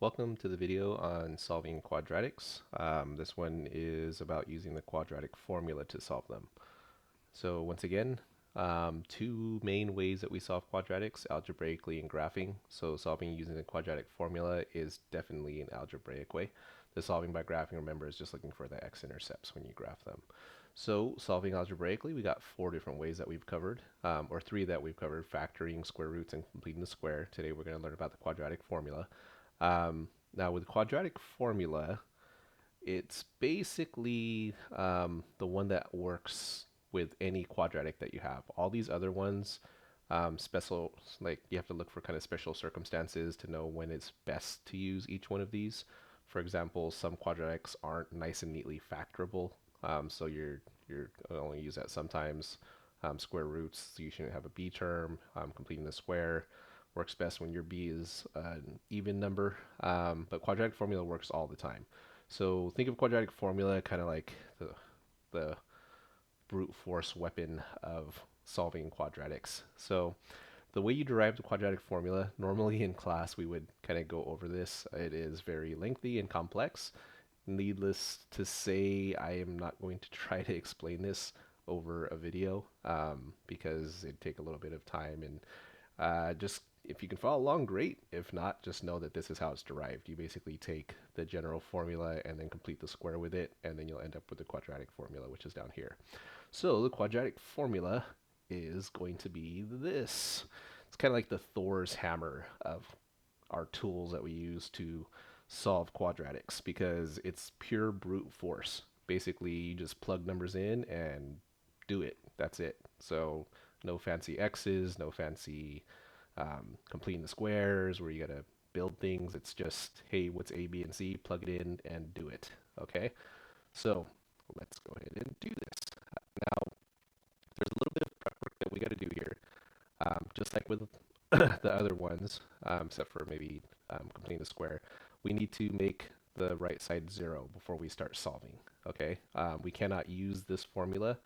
Welcome to the video on solving quadratics. This one is about using the quadratic formula to solve them. So once again, two main ways that we solve quadratics, algebraically and graphing. So solving using the quadratic formula is definitely an algebraic way. The solving by graphing, remember, is just looking for the x-intercepts when you graph them. So solving algebraically, we got four different ways that we've covered, or three that we've covered: factoring, square roots, and completing the square. Today we're going to learn about the quadratic formula. Now with quadratic formula, it's basically the one that works with any quadratic that you have. All these other ones, special, like you have to look for kind of special circumstances to know when it's best to use each one of these. For example, some quadratics aren't nice and neatly factorable, so you're only use that sometimes. Square roots, so you shouldn't have a b term. Completing the square works best when your b is an even number, but quadratic formula works all the time. So think of quadratic formula kind of like the brute force weapon of solving quadratics. So the way you derive the quadratic formula, normally in class we would kind of go over this. It is very lengthy and complex. Needless to say, I am not going to try to explain this over a video because it'd take a little bit of time, and just if you can follow along, great. If not, just know that this is how it's derived. You basically take the general formula and then complete the square with it, and then you'll end up with the quadratic formula, which is down here. So the quadratic formula is going to be this. It's kind of like the Thor's hammer of our tools that we use to solve quadratics because it's pure brute force. Basically, you just plug numbers in and do it. That's it. So no fancy x's, no fancy completing the squares where you gotta build things. It's just, hey, what's a, b, and c? Plug it in and do it. Okay. So let's go ahead and do this. Now, there's a little bit of prep work that we got to do here, just like with the other ones, except for maybe completing the square. We need to make the right side 0 before we start solving. Okay, we cannot use this formula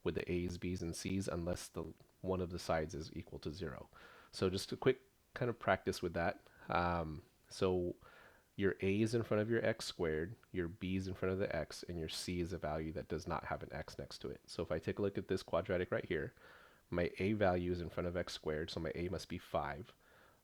with the a's, b's, and c's unless the one of the sides is equal to 0. So just a quick kind of practice with that. So your a is in front of your x squared, your b is in front of the x, and your c is a value that does not have an x next to it. So if I take a look at this quadratic right here, my a value is in front of x squared, so my a must be 5.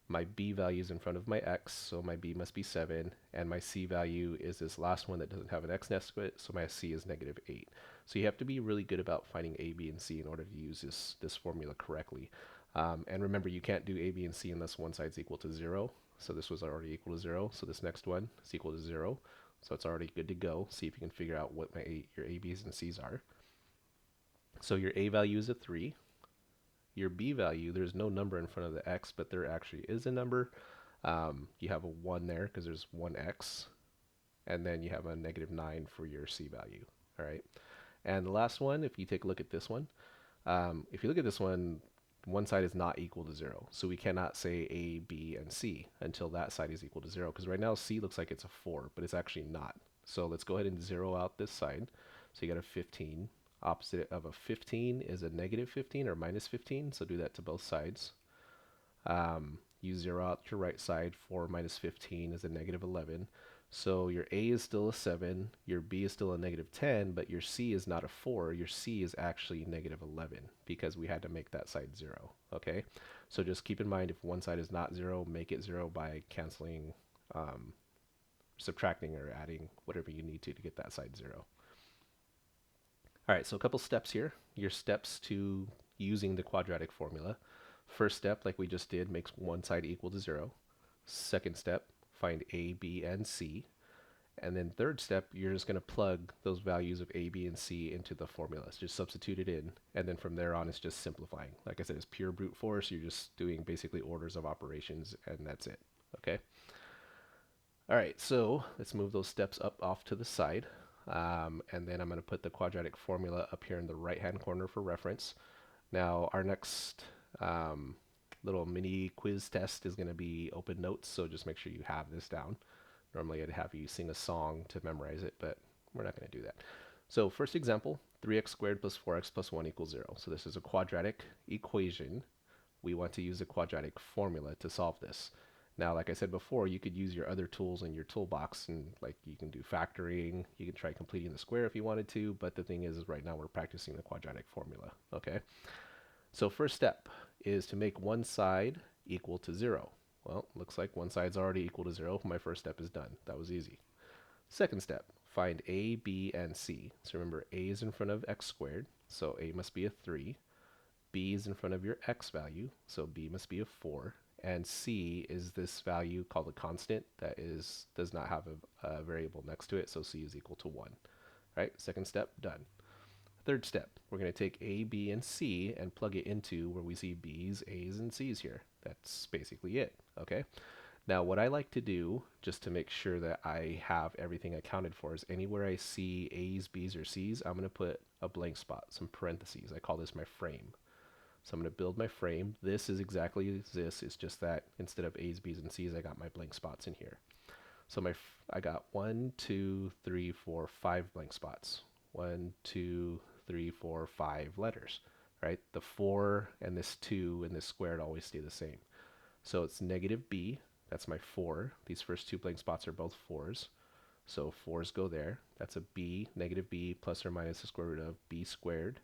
My b value is in front of my x, so my b must be 7. And my c value is this last one that doesn't have an x next to it, so my c is negative 8. So you have to be really good about finding a, b, and c in order to use this formula correctly. And remember, you can't do a, b, and c unless one side's equal to 0. So this was already equal to 0, so this next one is equal to 0. So it's already good to go. See if you can figure out what your a, b's, and c's are. So your a value is a 3. Your b value, there's no number in front of the x, but there actually is a number. You have a 1 there because there's 1x, and then you have a negative 9 for your c value. All right. And the last one, if you take a look at this one, if you look at this one side is not equal to 0. So we cannot say a, b, and c until that side is equal to 0, because right now c looks like it's a 4, but it's actually not. So let's go ahead and 0 out this side. So you got a 15. Opposite of a 15 is a negative 15 or minus 15, so do that to both sides. You 0 out your right side. 4 minus 15 is a negative 11. So your a is still a 7, your b is still a negative 10, but your c is not a 4. Your c is actually negative 11 because we had to make that side 0. Okay, so just keep in mind, if one side is not 0, make it 0 by canceling, subtracting, or adding whatever you need to get that side 0. All right, so a couple steps here. Your steps to using the quadratic formula. First step, like we just did, makes one side equal to 0. Second step, find a, b, and c. And then third step, you're just going to plug those values of a, b, and c into the formula. So just substitute it in. And then from there on, it's just simplifying. Like I said, it's pure brute force. You're just doing basically orders of operations, and that's it. Okay? All right, so let's move those steps up off to the side. And then I'm going to put the quadratic formula up here in the right-hand corner for reference. Now, our next little mini quiz test is going to be open notes, so just make sure you have this down. Normally, I'd have you sing a song to memorize it, but we're not going to do that. So first example, 3x squared plus 4x plus 1 equals 0. So this is a quadratic equation. We want to use a quadratic formula to solve this. Now, like I said before, you could use your other tools in your toolbox, and like you can do factoring, you can try completing the square if you wanted to, but the thing is right now we're practicing the quadratic formula, okay? So first step is to make one side equal to 0. Well, looks like one side's already equal to 0. My first step is done. That was easy. Second step, find a, b, and c. So remember, a is in front of x squared, so a must be a 3. B is in front of your x value, so b must be a 4. And c is this value called a constant that does not have a variable next to it, so c is equal to 1. Right, second step, done. Third step, we're going to take a, b, and c and plug it into where we see b's, a's, and c's here. That's basically it, okay? Now, what I like to do, just to make sure that I have everything accounted for, is anywhere I see a's, b's, or c's, I'm going to put a blank spot, some parentheses. I call this my frame. So I'm going to build my frame. This is exactly this. It's just that instead of a's, b's, and c's, I got my blank spots in here. So I got 1, 2, 3, 4, 5 blank spots. 1, 2, 3, 4, 5 letters, right? The 4 and this 2 and this squared always stay the same. So it's negative b, that's my 4. These first two blank spots are both 4s. So 4s go there. That's a b, negative b, plus or minus the square root of b squared,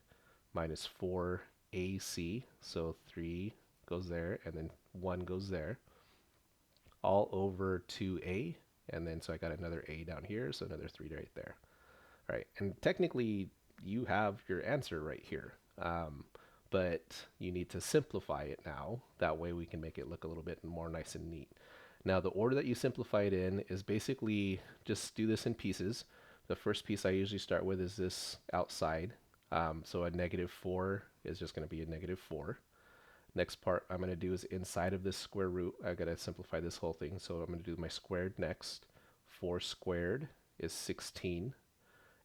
minus 4ac. So 3 goes there, and then 1 goes there. All over 2a, and then so I got another a down here, so another 3 right there. All right, and technically you have your answer right here, but you need to simplify it now. That way we can make it look a little bit more nice and neat. Now the order that you simplify it in is basically just do this in pieces. The first piece I usually start with is this outside. So a negative 4 is just going to be a negative 4. Next part I'm going to do is inside of this square root. I've got to simplify this whole thing. So I'm going to do my squared next. 4 squared is 16.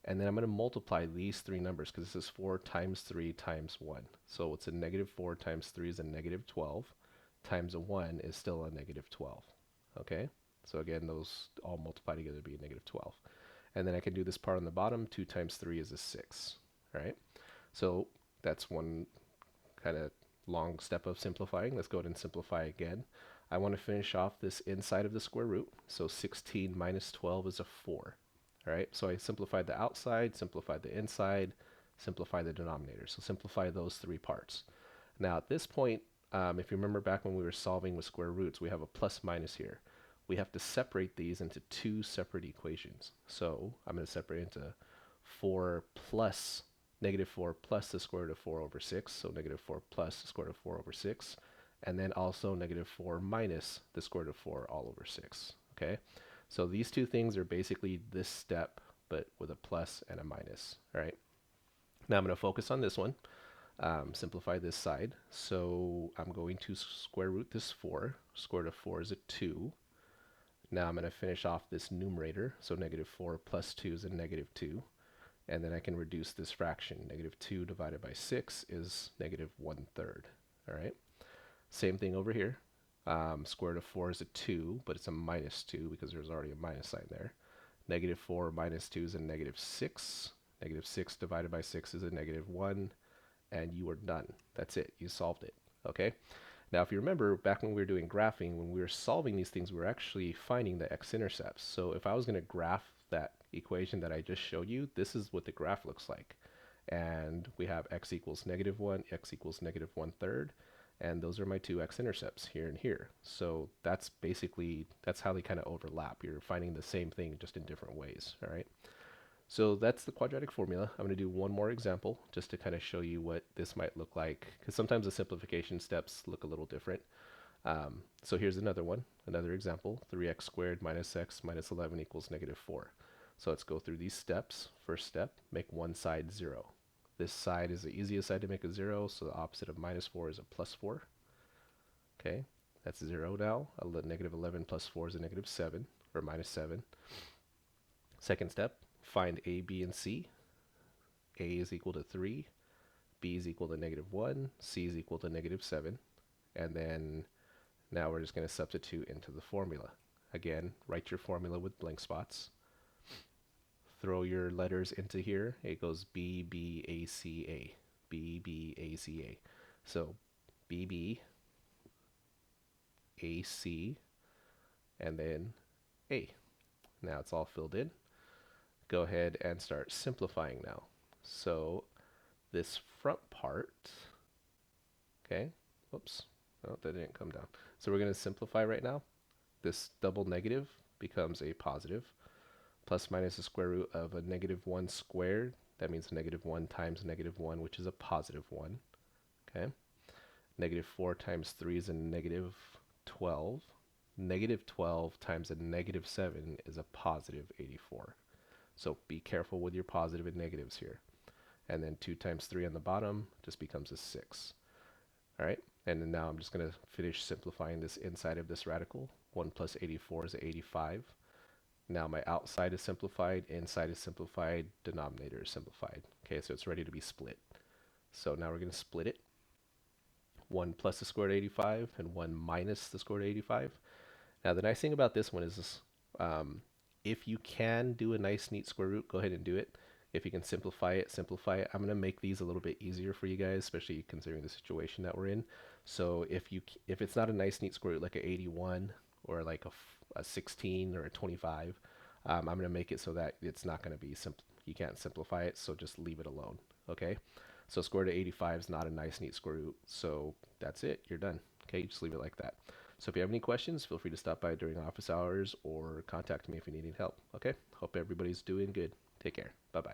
And then I'm going to multiply these three numbers because this is 4 times 3 times 1. So it's a negative 4 times 3 is a negative 12. Times a 1 is still a negative 12. Okay? So again, those all multiply together to be a negative 12. And then I can do this part on the bottom. 2 times 3 is a 6. All right? So that's one kind of long step of simplifying. Let's go ahead and simplify again. I want to finish off this inside of the square root. So 16 minus 12 is a 4. All right, so I simplified the outside, simplified the inside, simplify the denominator. So simplify those three parts. Now at this point, if you remember back when we were solving with square roots, we have a plus minus here. We have to separate these into two separate equations. So I'm going to separate into 4 plus negative 4 plus the square root of 4 over 6. So negative 4 plus the square root of 4 over 6. And then also negative 4 minus the square root of 4 all over 6. Okay? So these two things are basically this step, but with a plus and a minus. All right. Now I'm going to focus on this one. Simplify this side. So I'm going to square root this 4. Square root of 4 is a 2. Now I'm going to finish off this numerator. So negative 4 plus 2 is a negative 2. And then I can reduce this fraction. Negative 2 divided by 6 is negative 1/3. All right. Same thing over here. Square root of 4 is a 2, but it's a minus 2 because there's already a minus sign there. Negative 4 minus 2 is a negative 6. Negative 6 divided by 6 is a negative 1. And you are done. That's it. You solved it. Okay? Now, if you remember, back when we were doing graphing, when we were solving these things, we were actually finding the x-intercepts. So if I was going to graph that equation that I just showed you, this is what the graph looks like. And we have x equals negative 1, x equals negative 1/3. And those are my two x-intercepts here and here. So that's basically, that's how they kind of overlap. You're finding the same thing just in different ways, all right? So that's the quadratic formula. I'm going to do one more example just to kind of show you what this might look like, because sometimes the simplification steps look a little different. So here's another one, another example. 3x squared minus x minus 11 equals negative 4. So let's go through these steps. First step, make one side 0. This side is the easiest side to make a 0, so the opposite of minus 4 is a plus 4. Okay, that's 0 now. Negative 11 plus 4 is a negative 7, or minus 7. Second step, find a, b, and c. A is equal to 3, b is equal to negative 1, c is equal to negative 7. And then now we're just going to substitute into the formula. Again, write your formula with blank spots. Throw your letters into here. It goes B, B, A, C, A. B, B, A, C, A. So B, B, A, C, and then a. Now it's all filled in. Go ahead and start simplifying now. So this front part, okay, whoops, oh, that didn't come down. So we're going to simplify right now. This double negative becomes a positive. Plus minus the square root of a negative 1 squared. That means negative 1 times negative 1, which is a positive 1. Okay. Negative 4 times 3 is a negative 12. Negative 12 times a negative 7 is a positive 84. So be careful with your positive and negatives here. And then 2 times 3 on the bottom just becomes a 6. All right, and then now I'm just going to finish simplifying this inside of this radical. 1 plus 84 is 85. Now my outside is simplified, inside is simplified, denominator is simplified. Okay, so it's ready to be split. So now we're going to split it. 1 plus the square root of 85 and 1 minus the square root of 85. Now the nice thing about this one is this, if you can do a nice neat square root, go ahead and do it. If you can simplify it, simplify it. I'm going to make these a little bit easier for you guys, especially considering the situation that we're in. So if it's not a nice neat square root like an 81 or like a 16 or a 25, I'm going to make it so that it's not going to be simple. You can't simplify it, so just leave it alone. Okay. So square root of 85 is not a nice neat square root. So that's it. You're done. Okay. Just leave it like that. So if you have any questions, feel free to stop by during office hours or contact me if you need any help. Okay. Hope everybody's doing good. Take care. Bye-bye.